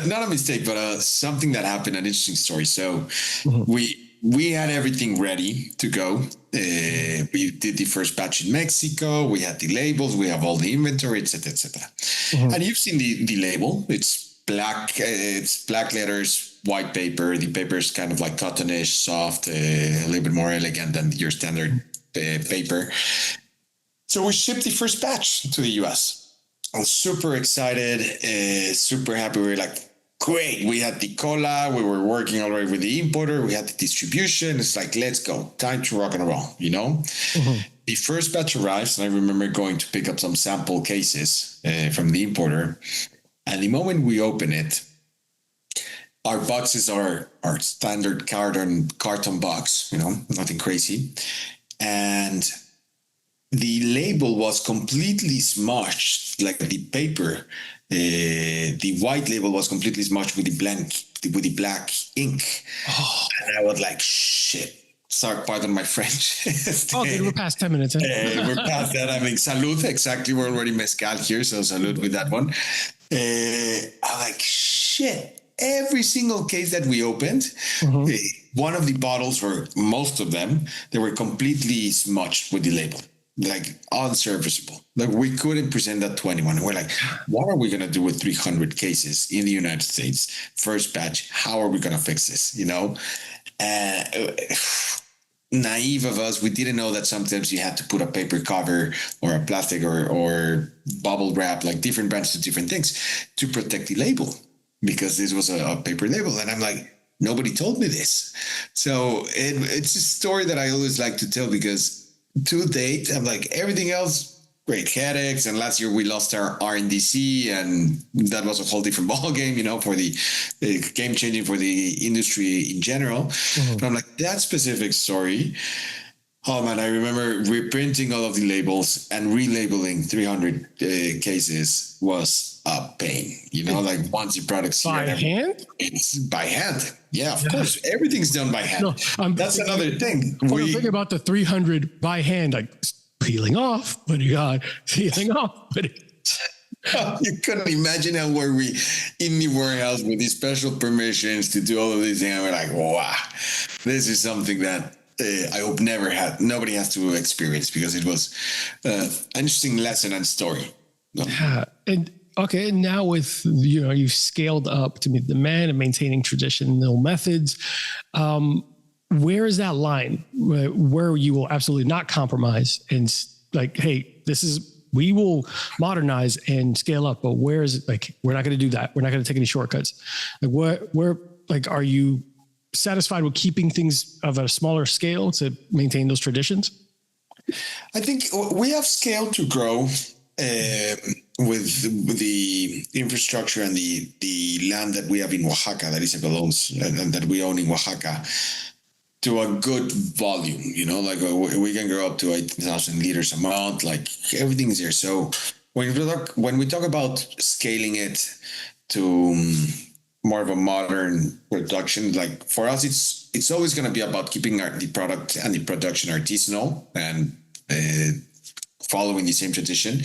not a mistake, but something that happened, an interesting story. So we had everything ready to go. We did the first batch in Mexico. We had the labels. We have all the inventory, etc., etc. And you've seen the label. It's black. It's black letters, white paper. The paper is kind of like cottonish, soft, a little bit more elegant than your standard paper. So we shipped the first batch to the US. I was super excited, super happy. We were like, great. We had the cola. We were working already with the importer. We had the distribution. It's like, let's go. Time to rock and roll, The first batch arrives, and I remember going to pick up some sample cases from the importer. And the moment we open it, our boxes are our standard carton box, nothing crazy. And the label was completely smudged, like the paper. The white label was completely smudged with the black ink. Oh. And I was like, shit. Sorry, pardon my French. Okay, we're past 10 minutes. We're past that. I mean, salud. Exactly. We're already mezcal here. So salud with that one. I'm like, shit. Every single case that we opened, one of the bottles, or most of them, they were completely smudged with the label, like unserviceable. Like we couldn't present that to anyone. We're like, what are we going to do with 300 cases in the United States? First batch, how are we going to fix this? You know, naive of us, we didn't know that sometimes you had to put a paper cover or a plastic or bubble wrap, like different brands to different things to protect the label, because this was a paper label. And I'm like, nobody told me this. So it's a story that I always like to tell, because to date, I'm like, everything else, great headaches. And last year we lost our RNDC, and that was a whole different ball game, you know, for the game changing for the industry in general. But I'm like, that specific story, oh man, I remember reprinting all of the labels and relabeling 300 cases was a pain, you know, like once the product's by hand? It's by hand. Yeah, of course. Everything's done by hand. No, that's another thing. I'm thinking about the 300 by hand, like peeling off, putting on, peeling off. You couldn't imagine how were we in the warehouse with these special permissions to do all of these things. And we're like, wow, this is something that I hope nobody has to experience, because it was an interesting lesson and story. Yeah. And okay, now with, you know, you've scaled up to meet demand and maintaining traditional methods. Where is that line where you will absolutely not compromise and like, hey, we will modernize and scale up, but where is it? Like, we're not going to do that. We're not going to take any shortcuts. Like where, like, are you satisfied with keeping things of a smaller scale to maintain those traditions? I think we have scale to grow with the infrastructure and the land that we have in Oaxaca, that Isabel owns and that we own in Oaxaca, to a good volume, you know, like we can grow up to 8,000 liters a month, like everything's there. So when we talk about scaling it to more of a modern production, like for us, it's always going to be about keeping the product and the production artisanal and following the same tradition,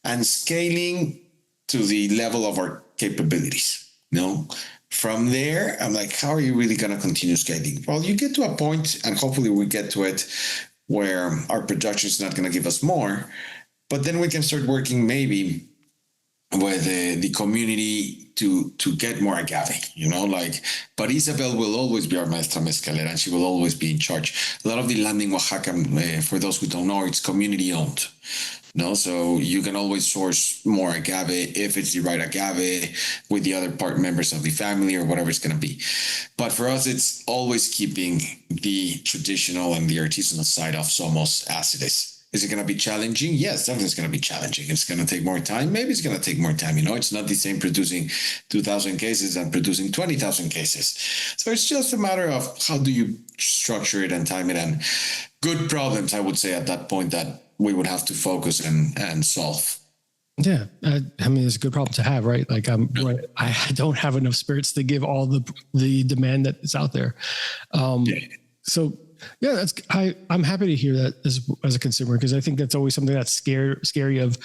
and scaling to the level of our capabilities, you know. From there, I'm like, how are you really going to continue scaling? Well, you get to a point, and hopefully we get to it, where our production is not going to give us more, but then we can start working maybe with the community to get more agave, you know, like, but Isabel will always be our maestra mezcalera, and she will always be in charge. A lot of the land in Oaxaca, for those who don't know, it's community owned. No, so you can always source more agave if it's the right agave with the other part members of the family or whatever it's going to be. But for us, it's always keeping the traditional and the artisanal side of Zomoz as it is. Is it going to be challenging? Yes, definitely it's going to be challenging. It's going to take more time. Maybe it's going to take more time. You know, it's not the same producing 2,000 cases and producing 20,000 cases. So it's just a matter of how do you structure it and time it, and good problems, I would say, at that point that we would have to focus and solve. Yeah. I mean, it's a good problem to have, right? Like I don't have enough spirits to give all the demand that is out there. So yeah, I'm happy to hear that as a consumer, because I think that's always something that's scary of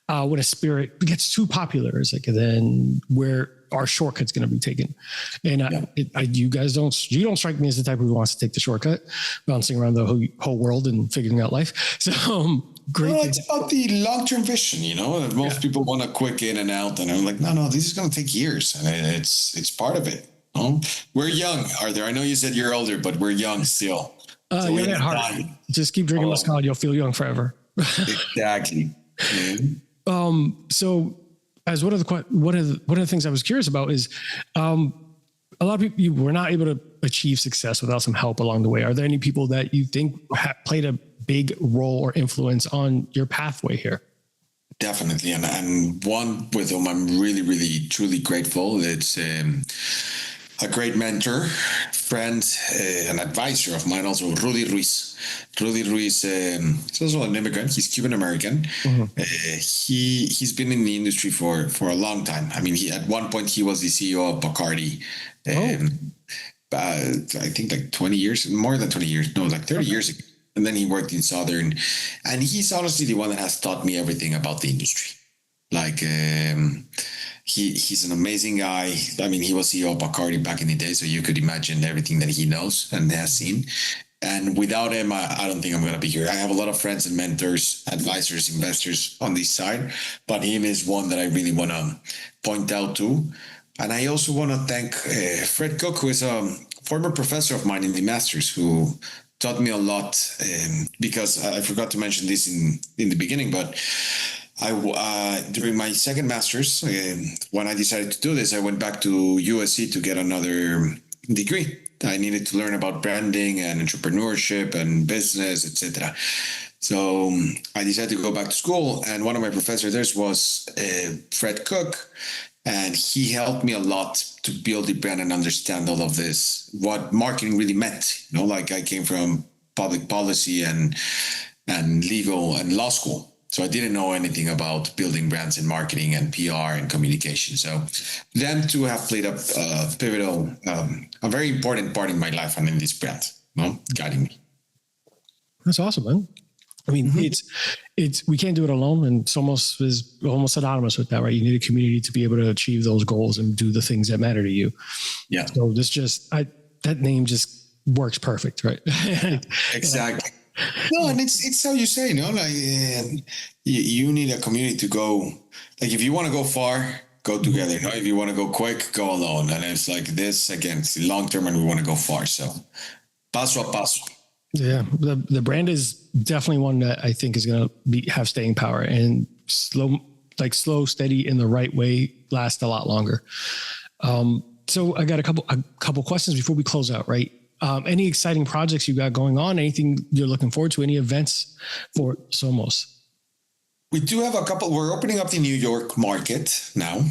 when a spirit gets too popular. It's like, then where our shortcut's going to be taken. And you don't strike me as the type who wants to take the shortcut, bouncing around the whole world and figuring out life. So great. Well, it's about the long-term vision, you know. Most people want a quick in and out, and I'm like, no, this is going to take years, and it's part of it. You know? We're young, Arthur. I know you said you're older, but we're young still. So you're not hard. Just keep drinking mezcal, you'll feel young forever. Exactly. So as one of the things I was curious about is, a lot of people were not able to achieve success without some help along the way. Are there any people that you think played a big role or influence on your pathway here? Definitely. And one with whom I'm really, really, truly grateful. It's a great mentor, friend, an advisor of mine, also Rudy Ruiz. Rudy Ruiz is also an immigrant. He's Cuban-American. Mm-hmm. He's been in the industry for a long time. I mean, at one point he was the CEO of Bacardi. I think like 20 years, more than 20 years, no, like 30 years ago. And then he worked in Southern, and he's honestly the one that has taught me everything about the industry. Like he's an amazing guy. I mean, he was CEO of Bacardi back in the day, so you could imagine everything that he knows and has seen. And without him, I don't think I'm going to be here. I have a lot of friends and mentors, advisors, investors on this side, but him is one that I really want to point out to. And I also want to thank Fred Cook, who is a former professor of mine in the Masters, who taught me a lot. Because I forgot to mention this in the beginning, but during my second Masters, when I decided to do this, I went back to USC to get another degree. I needed to learn about branding and entrepreneurship and business, etc. So I decided to go back to school, and one of my professors there was Fred Cook, and he helped me a lot to build the brand and understand all of this, what marketing really meant. You know, like I came from public policy and legal and law school. So I didn't know anything about building brands and marketing and PR and communication. So them two have played a pivotal, a very important part in my life and in this brand, guiding me. That's awesome, man. I mean, it's we can't do it alone, and Zomoz is almost synonymous with that, right? You need a community to be able to achieve those goals and do the things that matter to you. Yeah. So that name just works perfect, right? Exactly. No, and it's how you say, like you need a community to go. Like if you want to go far, go together. If you want to go quick, go alone. And it's like this again. It's long term, and we want to go far. So, paso a paso. Yeah, the brand is definitely one that I think is going to have staying power, and slow, steady in the right way, last a lot longer. So I got a couple questions before we close out, right? Any exciting projects you got going on? Anything you're looking forward to? Any events for Zomoz? We do have a couple. We're opening up the New York market now.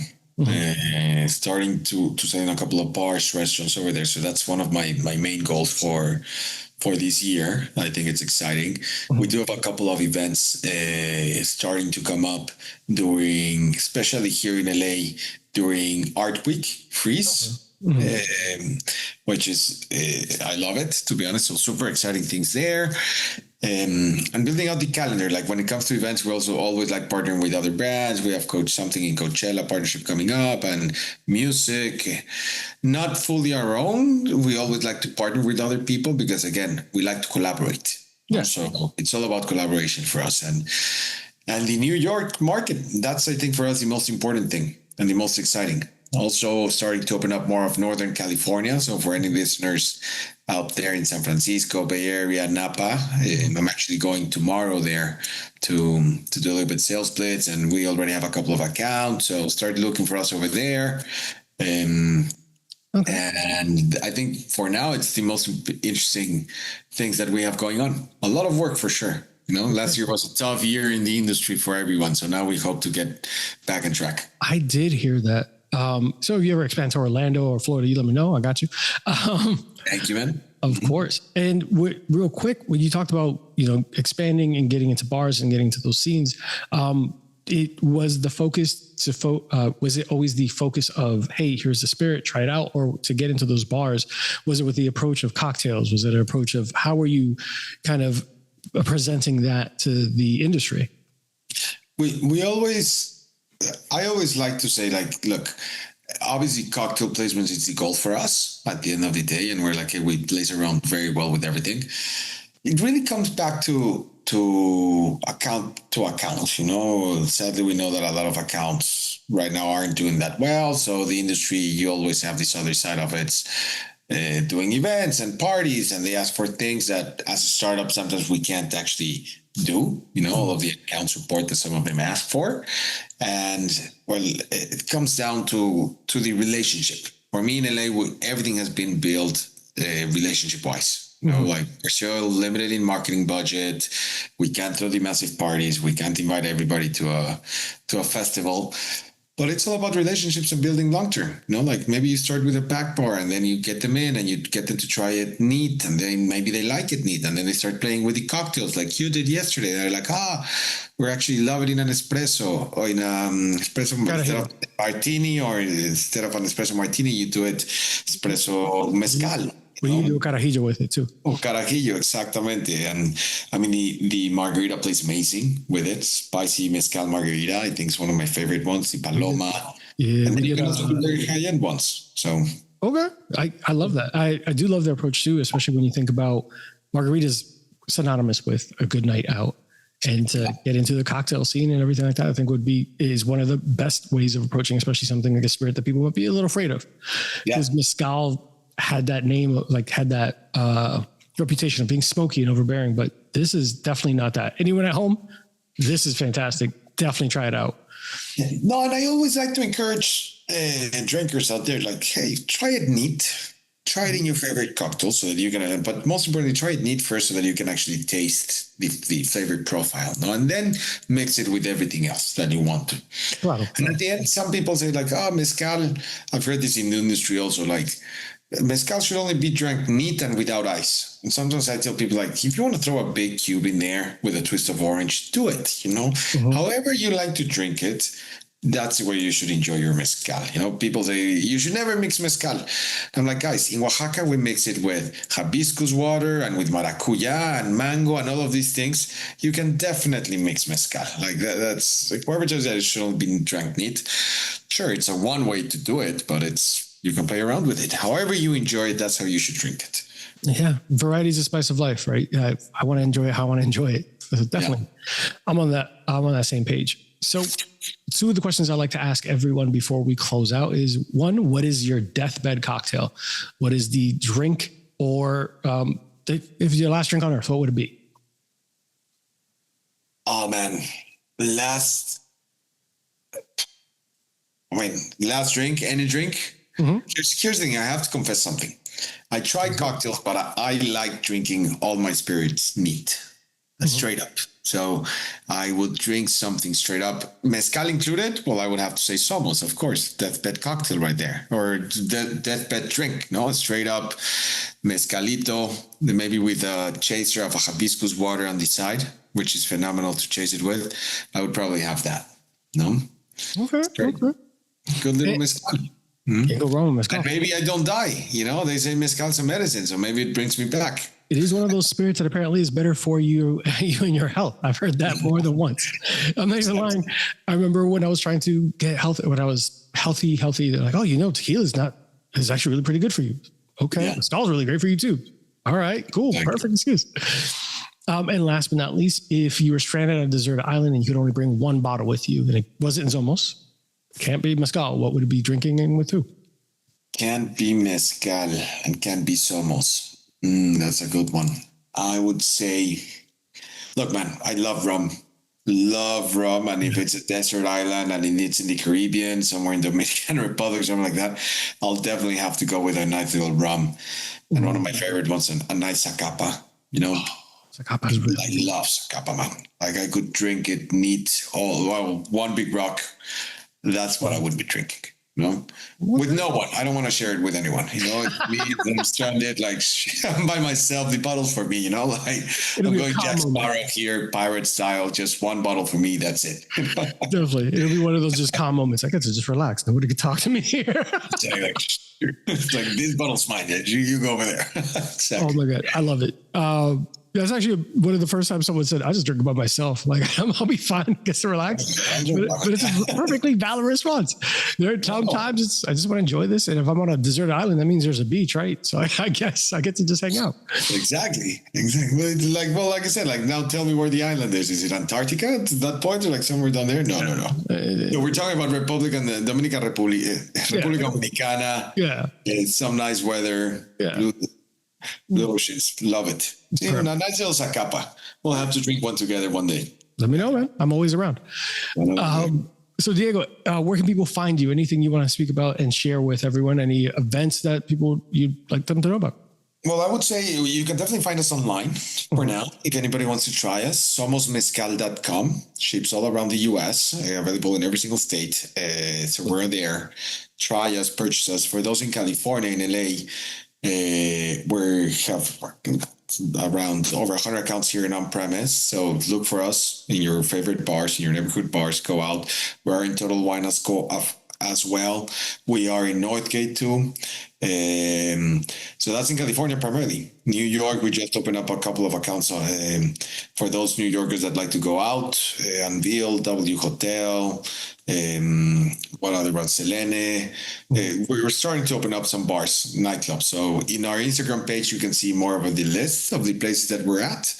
Starting to sell in a couple of bars, restaurants over there. So that's one of my main goals for this year. I think it's exciting. We do have a couple of events starting to come up especially here in LA, during Art Week, Freeze. Which is I love it, to be honest. So super exciting things there, and building out the calendar. Like when it comes to events, we also always like partnering with other brands. We have something in Coachella partnership coming up, and music, not fully our own. We always like to partner with other people because again, we like to collaborate. Yeah. So it's all about collaboration for us, and the New York market. That's, I think, for us the most important thing and the most exciting. Also starting to open up more of Northern California. So for any listeners out there in San Francisco, Bay Area, Napa, I'm actually going tomorrow there to do a little bit sales blitz, and we already have a couple of accounts. So start looking for us over there. And I think for now, it's the most interesting things that we have going on. A lot of work for sure. Last year was a tough year in the industry for everyone. So now we hope to get back on track. I did hear that. So if you ever expand to Orlando or Florida, you let me know. I got you. Thank you, man. Of course. And real quick, when you talked about, expanding and getting into bars and getting to those scenes, it was the focus was it always the focus of, hey, here's the spirit, try it out? Or to get into those bars, was it with the approach of cocktails? Was it an approach of how were you kind of presenting that to the industry? I always like to say, like, look, obviously cocktail placements is the goal for us at the end of the day. And we're like, hey, we place around very well with everything. It really comes back to account to accounts. Sadly, we know that a lot of accounts right now aren't doing that well. So the industry, you always have this other side of it. Doing events and parties, and they ask for things that as a startup, sometimes we can't actually do, all of the account support that some of them ask for. And well, it comes down to the relationship. For me in LA, everything has been built relationship wise. Like we're so limited in marketing budget. We can't throw the massive parties. We can't invite everybody to a festival. But it's all about relationships and building long term. Like maybe you start with a back bar and then you get them in and you get them to try it neat, and then maybe they like it neat, and then they start playing with the cocktails like you did yesterday. They're like, we're actually love it in an espresso or in espresso instead of martini, or instead of an espresso martini, you do it espresso mezcal. You do a carajillo with it too. Oh, carajillo, exactamente. And I mean, the margarita plays amazing with it. Spicy mezcal margarita, I think, is one of my favorite ones. The paloma. Yeah. And then you can also do very high-end ones. So. Okay. I love that. I do love their approach too, especially when you think about margaritas synonymous with a good night out. And to get into the cocktail scene and everything like that, I think is one of the best ways of approaching, especially something like a spirit that people might be a little afraid of. Because mezcal had that name, like had that reputation of being smoky and overbearing, but this is definitely not that. Anyone at home, this is fantastic. Definitely try it out. No, and I always like to encourage drinkers out there, like, hey, try it neat. Try it in your favorite cocktail so that you can, but most importantly, try it neat first so that you can actually taste the flavor profile, and then mix it with everything else that you want to. Wow. And at the end, some people say like, mezcal, I've heard this in the industry also, like, mezcal should only be drank neat and without ice. And sometimes I tell people, like, if you want to throw a big cube in there with a twist of orange, do it, Mm-hmm. However you like to drink it, that's where you should enjoy your mezcal. People say you should never mix mezcal. I'm like, guys, in Oaxaca, we mix it with hibiscus water and with maracuya and mango and all of these things. You can definitely mix mezcal. Like that's like, whoever says that it should only be drank neat. Sure, it's a one way to do it, but you can play around with it. However you enjoy it, that's how you should drink it. Yeah. Variety is the spice of life, right? I want to enjoy it how I want to enjoy it. So definitely. Yeah. I'm on that same page. So two of the questions I like to ask everyone before we close out is, one, what is your deathbed cocktail? What is the drink, or if your last drink on earth, what would it be? Oh man, last drink, any drink. Mm-hmm. Here's the thing. I have to confess something. I tried cocktails, but I like drinking all my spirits neat, straight up. So I would drink something straight up, mezcal included. Well, I would have to say Zomoz, of course, deathbed cocktail right there, or deathbed drink. No, straight up mezcalito, maybe with a chaser of a hibiscus water on the side, which is phenomenal to chase it with. I would probably have that. No, okay. Good little mezcal. Can't go wrong with mezcal. And maybe I don't die. They say mezcal's a medicine, so maybe it brings me back. It is one of those spirits that apparently is better for you and your health. I've heard that more than once. I'm not even lying. I remember when I was trying to get healthy, when I was healthy, they're like, tequila is actually really pretty good for you. Okay. Mezcal's really great for you too. All right, cool. Perfect excuse. And last but not least, if you were stranded on a deserted island and you could only bring one bottle with you, and it wasn't in Zomoz, can't be mezcal, what would it be drinking in with who? Can't be mezcal and can't be Zomoz. That's a good one. I would say, look, man, I love rum. And if it's a desert island and it's in the Caribbean, somewhere in the Dominican Republic, something like that, I'll definitely have to go with a nice little rum. And one of my favorite ones, a nice Zacapa, Zacapa is really I love Zacapa, man. Like I could drink it neat, one big rock. That's what I would be drinking. With no one. I don't want to share it with anyone. It's me, I'm stranded, like I'm by myself. The bottle's for me, like I'm going Jack Sparrow here, pirate style, just one bottle for me. That's it. Definitely. It'll be one of those just calm moments. I get to just relax. Nobody can talk to me here. It's like this bottle's mine. You go over there. Exactly. Oh my God. I love it. That's actually one of the first times someone said, I just drink by myself. Like, I'll be fine, get to relax. But it's a perfectly valid response. There are sometimes I just want to enjoy this. And if I'm on a deserted island, that means there's a beach, right? So I guess I get to just hang out. Exactly. Like I said, now tell me where the island is. Is it Antarctica to that point, or somewhere down there? No. We're talking about Dominican Republic, República Dominicana. Yeah. It's some nice weather. Yeah. Blue oceans. Love it. A nice little Zacapa. We'll have to drink one together one day. Let me know, man. I'm always around. So Diego, where can people find you? Anything you want to speak about and share with everyone? Any events that you'd like them to know about? Well, I would say you can definitely find us online for now. If anybody wants to try us, somosmezcal.com. Ships all around the U.S., available in every single state. So we're there. Try us, purchase us. For those in California, in LA, we have around over 100 accounts here in on-premise. So look for us in your favorite bars, in your neighborhood bars. Go out. We're in Total Wine as well. We are in Northgate too. So that's in California primarily. New York, we just opened up a couple of accounts for those New Yorkers that like to go out. Anvil, W Hotel, what other ones? Selene. We're starting to open up some bars, nightclubs. So in our Instagram page, you can see more of the list of the places that we're at.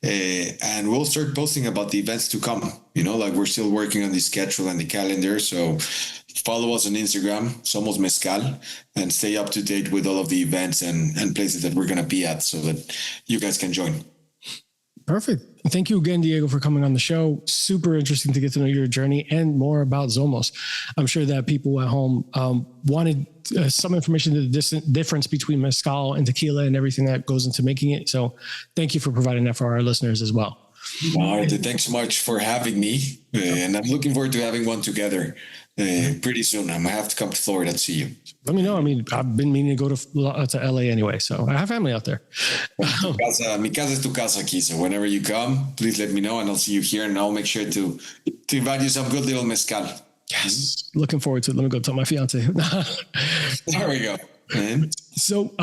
And we'll start posting about the events to come. Like we're still working on the schedule and the calendar. So follow us on Instagram, Zomoz Mezcal, and stay up to date with all of the events and places that we're going to be at so that you guys can join. Perfect. Thank you again, Diego, for coming on the show. Super interesting to get to know your journey and more about Zomoz. I'm sure that people at home wanted some information to the difference between mezcal and tequila and everything that goes into making it. So thank you for providing that for our listeners as well. All right. Thanks so much for having me. And I'm looking forward to having one together pretty soon. I'm going to have to come to Florida and see you. Let me know. I mean, I've been meaning to go to LA anyway, so I have family out there. Mi casa es tu casa aquí. So whenever you come, please let me know and I'll see you here and I'll make sure to invite you some good little mezcal. Yes. Looking forward to it. Let me go tell my fiance. There we go. So,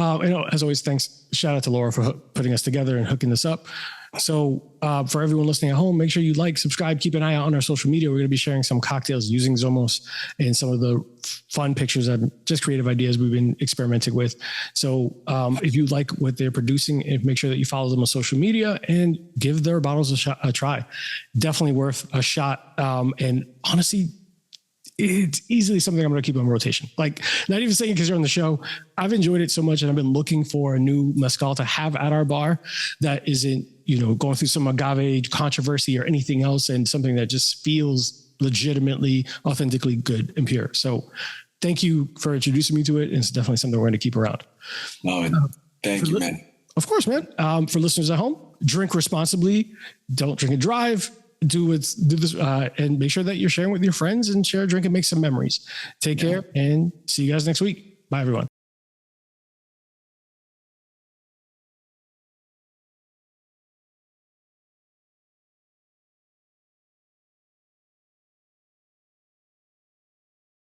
as always, thanks. Shout out to Laura for putting us together and hooking this up. So for everyone listening at home, make sure you like, subscribe, keep an eye out on our social media. We're going to be sharing some cocktails using Zomoz and some of the fun pictures and just creative ideas we've been experimenting with. So if you like what they're producing, make sure that you follow them on social media and give their bottles a try. Definitely worth a shot. And honestly, it's easily something I'm going to keep on rotation. Like, not even saying because you're on the show. I've enjoyed it so much, and I've been looking for a new mezcal to have at our bar that isn't, going through some agave controversy or anything else, and something that just feels legitimately, authentically good and pure. So thank you for introducing me to it. And it's definitely something we're going to keep around. Thank you, man. Of course, man. For listeners at home, drink responsibly. Don't drink and drive. Do this, and make sure that you're sharing with your friends and share a drink and make some memories. Take care and see you guys next week. Bye, everyone.